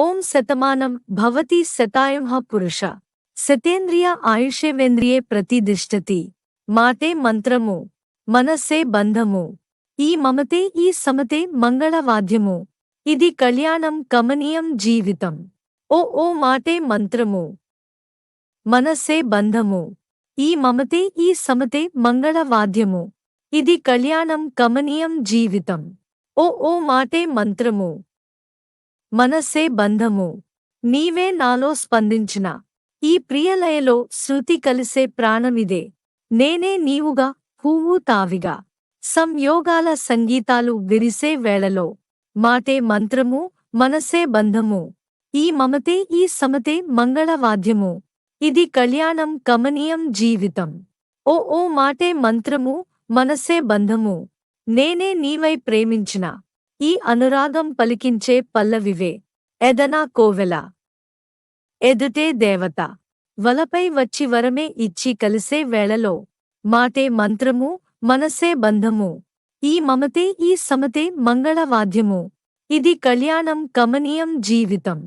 ఓం శతమానం భవతి శతాయుః పురుష శతేంద్రియ ఆయుషేవేంద్రియే ప్రతిదిష్టతి. మాటే మంత్రము మనస్సే బంధము ఈ మమతే ఈ సమతే మంగళవాద్యము ఇది కళ్యాణం కమనీయం జీవితం. ఓ మాటే మంత్రము మనస్సే బంధము ఈ మమతే ఈ సమతే మంగళవాద్యము ఇది కళ్యాణం కమనీయం జీవితం. ఓ మాటే మంత్రము మనస్సే బంధము నీవే నాలో స్పందించిన ఈ ప్రియలయలో శృతి కలిసే ప్రాణమిదే. నేనే నీవుగా పువ్వు తావిగా సంయోగాల సంగీతాలు విరిసే వేళలో మాటే మంత్రము మనస్సే బంధము ఈ మమతే ఈ సమతే మంగళవాద్యము ఇది కళ్యాణం కమనీయం జీవితం. ఓ మాటే మంత్రము మనస్సే బంధము నేనే నీవై ప్రేమించిన ఈ అనురాగం పలికించే పల్లవివే. ఎదనా కోవెల ఎదుటే దేవత వలపై వచ్చి వరమే ఇచ్చి కలిసే వేళలో మాటే మంత్రము మనస్సే బంధము ఈ మమతే ఈ సమతే మంగళవాద్యము ఇది కళ్యాణం కమనీయం జీవితం.